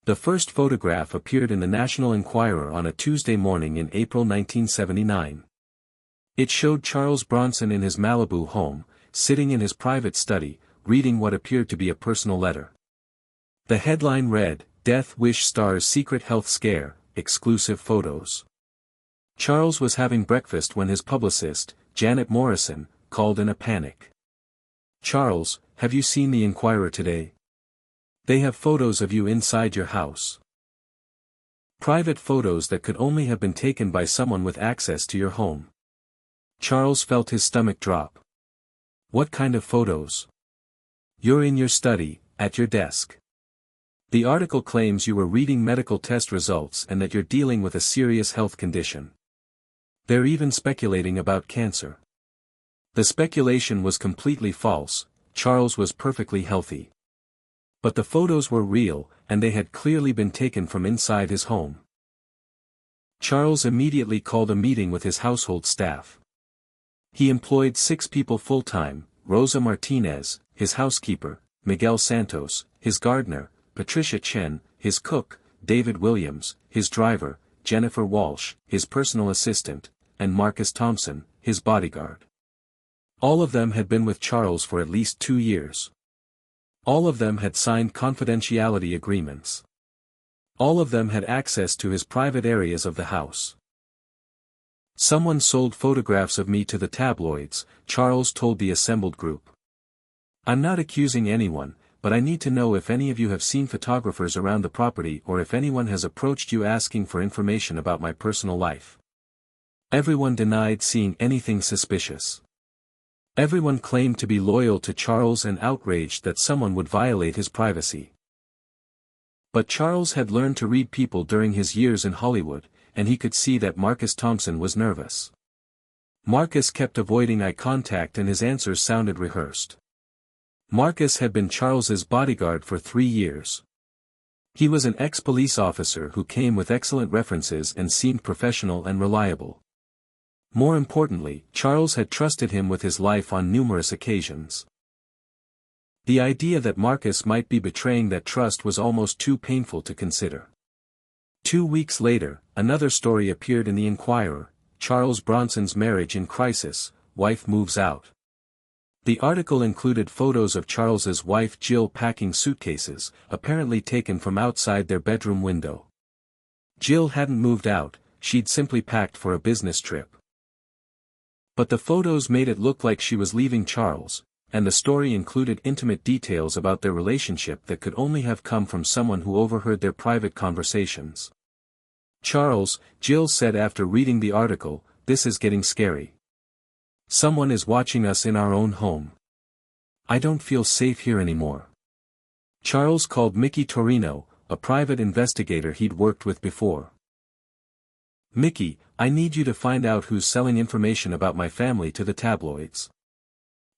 The first photograph appeared in the National Enquirer on a Tuesday morning in April 1979. It showed Charles Bronson in his Malibu home, sitting in his private study, reading what appeared to be a personal letter. The headline read, "Death Wish Stars Secret Health Scare, Exclusive Photos." Charles was having breakfast when his publicist, Janet Morrison, called in a panic. "Charles, have you seen the Enquirer today? They have photos of you inside your house. Private photos that could only have been taken by someone with access to your home." Charles felt his stomach drop. "What kind of photos?" "You're in your study, at your desk. The article claims you were reading medical test results and that you're dealing with a serious health condition. They're even speculating about cancer." The speculation was completely false. Charles was perfectly healthy. But the photos were real, and they had clearly been taken from inside his home. Charles immediately called a meeting with his household staff. He employed 6 people full-time: Rosa Martinez, his housekeeper; Miguel Santos, his gardener; Patricia Chen, his cook; David Williams, his driver; Jennifer Walsh, his personal assistant; and Marcus Thompson, his bodyguard. All of them had been with Charles for at least 2 years. All of them had signed confidentiality agreements. All of them had access to his private areas of the house. "Someone sold photographs of me to the tabloids," Charles told the assembled group. "I'm not accusing anyone, but I need to know if any of you have seen photographers around the property or if anyone has approached you asking for information about my personal life." Everyone denied seeing anything suspicious. Everyone claimed to be loyal to Charles and outraged that someone would violate his privacy. But Charles had learned to read people during his years in Hollywood, and he could see that Marcus Thompson was nervous. Marcus kept avoiding eye contact and his answers sounded rehearsed. Marcus had been Charles's bodyguard for 3 years. He was an ex-police officer who came with excellent references and seemed professional and reliable. More importantly, Charles had trusted him with his life on numerous occasions. The idea that Marcus might be betraying that trust was almost too painful to consider. 2 weeks later, another story appeared in the Enquirer: Charles Bronson's marriage in crisis, wife moves out. The article included photos of Charles's wife Jill packing suitcases, apparently taken from outside their bedroom window. Jill hadn't moved out, she'd simply packed for a business trip. But the photos made it look like she was leaving Charles, and the story included intimate details about their relationship that could only have come from someone who overheard their private conversations. "Charles," Jill said after reading the article, "this is getting scary. Someone is watching us in our own home. I don't feel safe here anymore." Charles called Mickey Torino, a private investigator he'd worked with before. "Mickey, I need you to find out who's selling information about my family to the tabloids.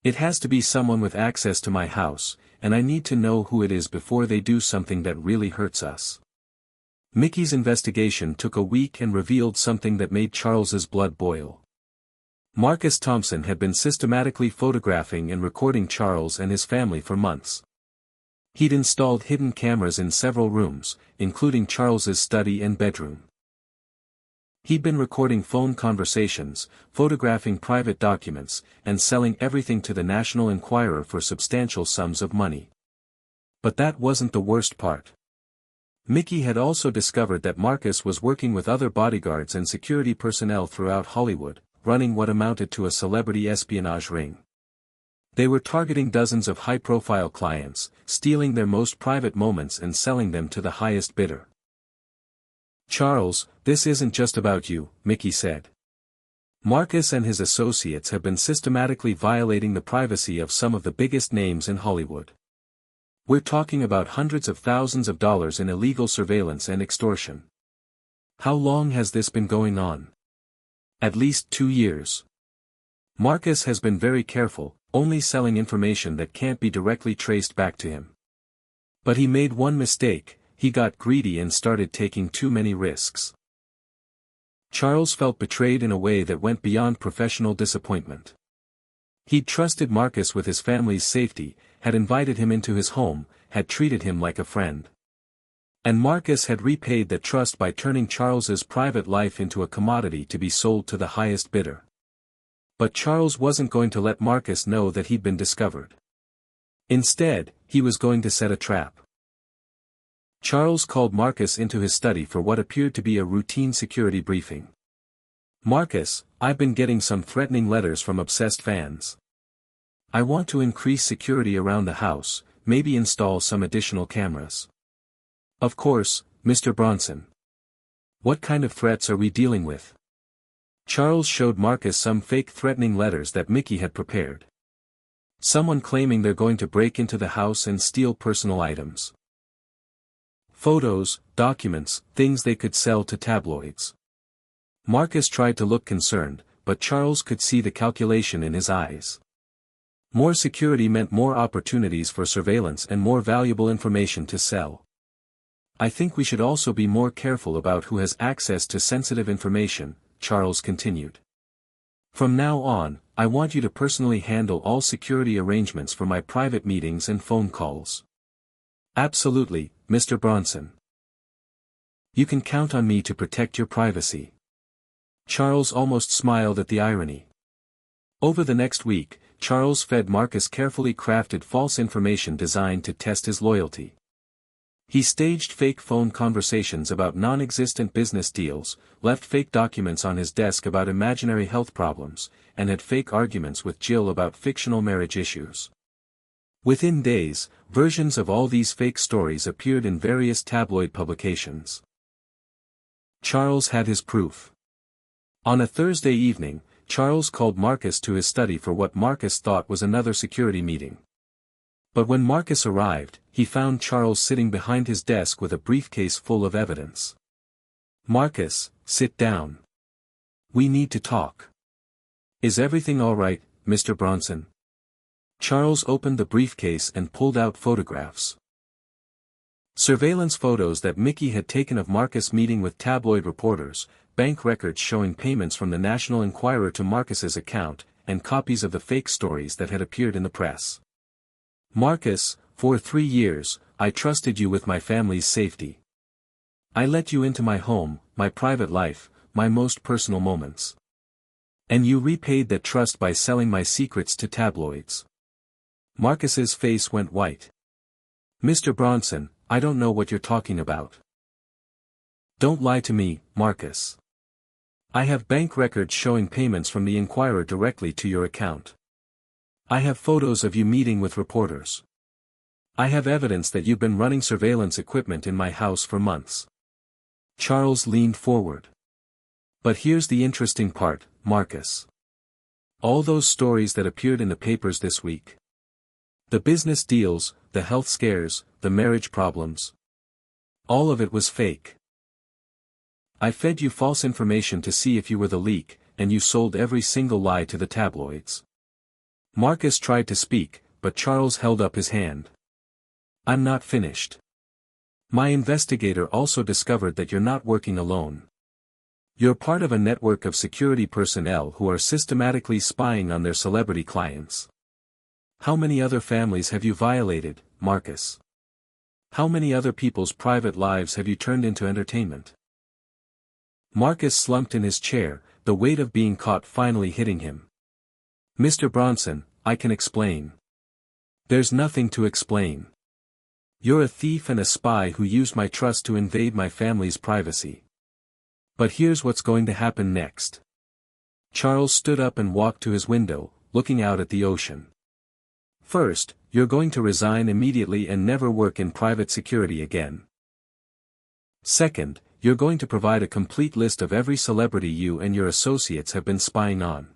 It has to be someone with access to my house, and I need to know who it is before they do something that really hurts us." Mickey's investigation took a week and revealed something that made Charles's blood boil. Marcus Thompson had been systematically photographing and recording Charles and his family for months. He'd installed hidden cameras in several rooms, including Charles's study and bedroom. He'd been recording phone conversations, photographing private documents, and selling everything to the National Enquirer for substantial sums of money. But that wasn't the worst part. Mickey had also discovered that Marcus was working with other bodyguards and security personnel throughout Hollywood, running what amounted to a celebrity espionage ring. They were targeting dozens of high-profile clients, stealing their most private moments and selling them to the highest bidder. "Charles, this isn't just about you," Mickey said. "Marcus and his associates have been systematically violating the privacy of some of the biggest names in Hollywood. We're talking about hundreds of thousands of dollars in illegal surveillance and extortion." "How long has this been going on?" "At least 2 years. Marcus has been very careful, only selling information that can't be directly traced back to him. But he made one mistake. He got greedy and started taking too many risks." Charles felt betrayed in a way that went beyond professional disappointment. He'd trusted Marcus with his family's safety, had invited him into his home, had treated him like a friend. And Marcus had repaid that trust by turning Charles's private life into a commodity to be sold to the highest bidder. But Charles wasn't going to let Marcus know that he'd been discovered. Instead, he was going to set a trap. Charles called Marcus into his study for what appeared to be a routine security briefing. "Marcus, I've been getting some threatening letters from obsessed fans. I want to increase security around the house, maybe install some additional cameras." "Of course, Mr. Bronson. What kind of threats are we dealing with?" Charles showed Marcus some fake threatening letters that Mickey had prepared. Someone claiming they're going to break into the house and steal personal items. Photos, documents, things they could sell to tabloids. Marcus tried to look concerned, but Charles could see the calculation in his eyes. More security meant more opportunities for surveillance and more valuable information to sell. "I think we should also be more careful about who has access to sensitive information," Charles continued. "From now on, I want you to personally handle all security arrangements for my private meetings and phone calls." "Absolutely, Mr. Bronson. You can count on me to protect your privacy." Charles almost smiled at the irony. Over the next week, Charles fed Marcus carefully crafted false information designed to test his loyalty. He staged fake phone conversations about non-existent business deals, left fake documents on his desk about imaginary health problems, and had fake arguments with Jill about fictional marriage issues. Within days, versions of all these fake stories appeared in various tabloid publications. Charles had his proof. On a Thursday evening, Charles called Marcus to his study for what Marcus thought was another security meeting. But when Marcus arrived, he found Charles sitting behind his desk with a briefcase full of evidence. "Marcus, sit down. We need to talk." "Is everything all right, Mr. Bronson?" Charles opened the briefcase and pulled out photographs. Surveillance photos that Mickey had taken of Marcus meeting with tabloid reporters, bank records showing payments from the National Enquirer to Marcus's account, and copies of the fake stories that had appeared in the press. "Marcus, for 3 years, I trusted you with my family's safety. I let you into my home, my private life, my most personal moments. And you repaid that trust by selling my secrets to tabloids." Marcus's face went white. "Mr. Bronson, I don't know what you're talking about." "Don't lie to me, Marcus. I have bank records showing payments from the Enquirer directly to your account. I have photos of you meeting with reporters. I have evidence that you've been running surveillance equipment in my house for months." Charles leaned forward. "But here's the interesting part, Marcus. All those stories that appeared in the papers this week. The business deals, the health scares, the marriage problems. All of it was fake. I fed you false information to see if you were the leak, and you sold every single lie to the tabloids." Marcus tried to speak, but Charles held up his hand. "I'm not finished. My investigator also discovered that you're not working alone. You're part of a network of security personnel who are systematically spying on their celebrity clients. How many other families have you violated, Marcus? How many other people's private lives have you turned into entertainment?" Marcus slumped in his chair, the weight of being caught finally hitting him. "Mr. Bronson, I can explain." "There's nothing to explain. You're a thief and a spy who used my trust to invade my family's privacy. But here's what's going to happen next." Charles stood up and walked to his window, looking out at the ocean. "First, you're going to resign immediately and never work in private security again. Second, you're going to provide a complete list of every celebrity you and your associates have been spying on.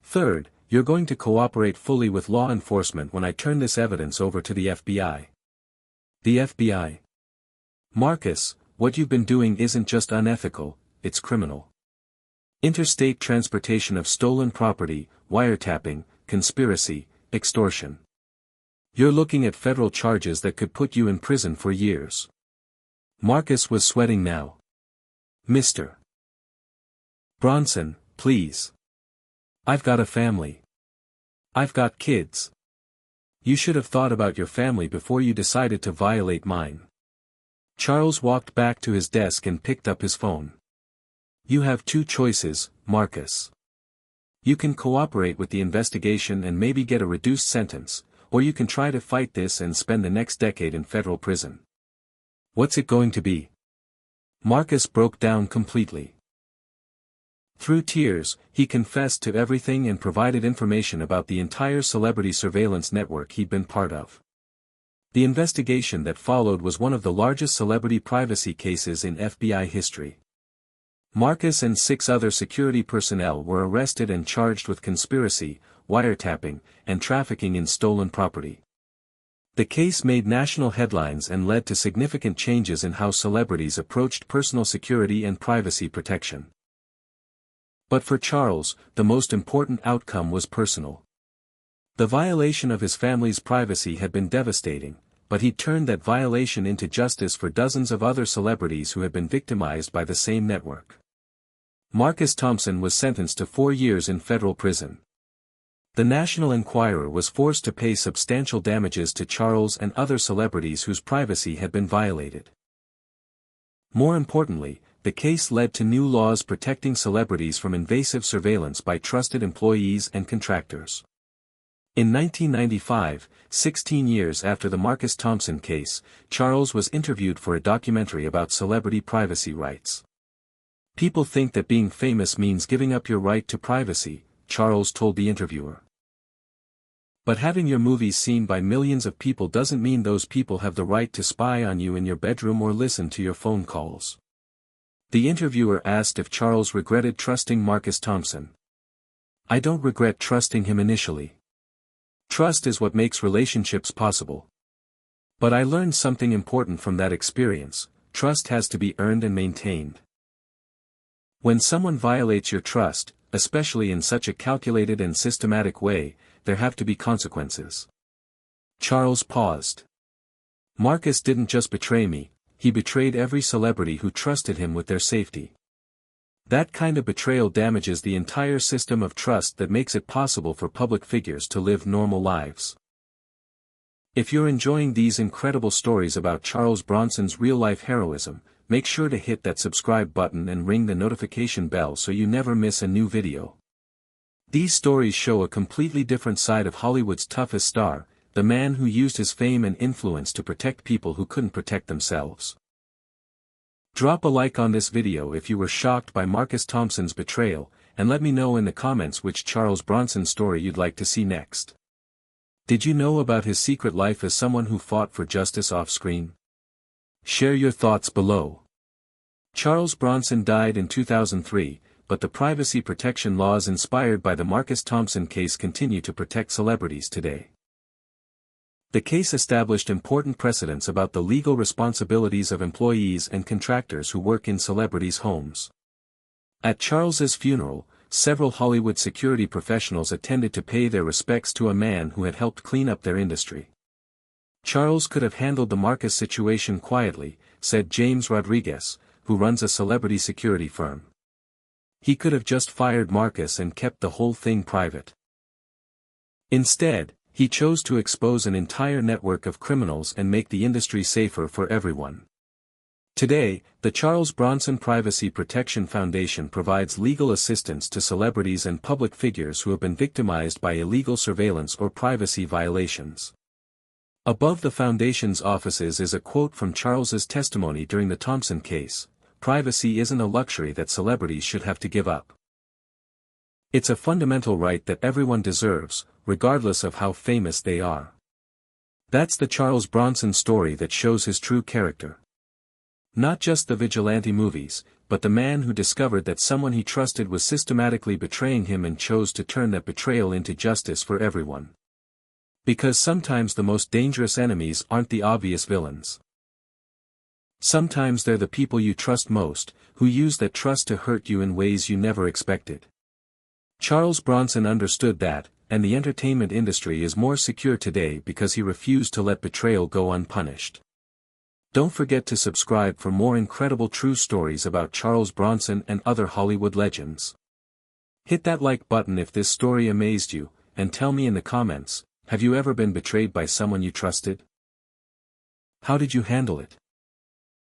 Third, you're going to cooperate fully with law enforcement when I turn this evidence over to the FBI. The FBI? Marcus, what you've been doing isn't just unethical, it's criminal. Interstate transportation of stolen property, wiretapping, conspiracy, extortion. You're looking at federal charges that could put you in prison for years." Marcus was sweating now. "Mr. Bronson, please. I've got a family. I've got kids. You should have thought about your family before you decided to violate mine." Charles walked back to his desk and picked up his phone. "You have two choices, Marcus. You can cooperate with the investigation and maybe get a reduced sentence, or you can try to fight this and spend the next decade in federal prison. What's it going to be?" Marcus broke down completely. Through tears, he confessed to everything and provided information about the entire celebrity surveillance network he'd been part of. The investigation that followed was one of the largest celebrity privacy cases in FBI history. Marcus and 6 other security personnel were arrested and charged with conspiracy, wiretapping, and trafficking in stolen property. The case made national headlines and led to significant changes in how celebrities approached personal security and privacy protection. But for Charles, the most important outcome was personal. The violation of his family's privacy had been devastating, but he turned that violation into justice for dozens of other celebrities who had been victimized by the same network. Marcus Thompson was sentenced to 4 years in federal prison. The National Enquirer was forced to pay substantial damages to Charles and other celebrities whose privacy had been violated. More importantly, the case led to new laws protecting celebrities from invasive surveillance by trusted employees and contractors. In 1995, 16 years after the Marcus Thompson case, Charles was interviewed for a documentary about celebrity privacy rights. "People think that being famous means giving up your right to privacy," Charles told the interviewer. "But having your movies seen by millions of people doesn't mean those people have the right to spy on you in your bedroom or listen to your phone calls." The interviewer asked if Charles regretted trusting Marcus Thompson. "I don't regret trusting him initially. Trust is what makes relationships possible. But I learned something important from that experience: trust has to be earned and maintained. When someone violates your trust, especially in such a calculated and systematic way, there have to be consequences." Charles paused. "Marcus didn't just betray me, he betrayed every celebrity who trusted him with their safety. That kind of betrayal damages the entire system of trust that makes it possible for public figures to live normal lives." If you're enjoying these incredible stories about Charles Bronson's real-life heroism, make sure to hit that subscribe button and ring the notification bell so you never miss a new video. These stories show a completely different side of Hollywood's toughest star, the man who used his fame and influence to protect people who couldn't protect themselves. Drop a like on this video if you were shocked by Marcus Thompson's betrayal, and let me know in the comments which Charles Bronson story you'd like to see next. Did you know about his secret life as someone who fought for justice off-screen? Share your thoughts below. Charles Bronson died in 2003, but the privacy protection laws inspired by the Marcus Thompson case continue to protect celebrities today. The case established important precedents about the legal responsibilities of employees and contractors who work in celebrities' homes. At Charles's funeral, several Hollywood security professionals attended to pay their respects to a man who had helped clean up their industry. "Charles could have handled the Marcus situation quietly," said James Rodriguez, who runs a celebrity security firm. "He could have just fired Marcus and kept the whole thing private. Instead, he chose to expose an entire network of criminals and make the industry safer for everyone." Today, the Charles Bronson Privacy Protection Foundation provides legal assistance to celebrities and public figures who have been victimized by illegal surveillance or privacy violations. Above the foundation's offices is a quote from Charles's testimony during the Thompson case: "Privacy isn't a luxury that celebrities should have to give up. It's a fundamental right that everyone deserves, regardless of how famous they are." That's the Charles Bronson story that shows his true character. Not just the vigilante movies, but the man who discovered that someone he trusted was systematically betraying him and chose to turn that betrayal into justice for everyone. Because sometimes the most dangerous enemies aren't the obvious villains. Sometimes they're the people you trust most, who use that trust to hurt you in ways you never expected. Charles Bronson understood that, and the entertainment industry is more secure today because he refused to let betrayal go unpunished. Don't forget to subscribe for more incredible true stories about Charles Bronson and other Hollywood legends. Hit that like button if this story amazed you, and tell me in the comments, have you ever been betrayed by someone you trusted? How did you handle it?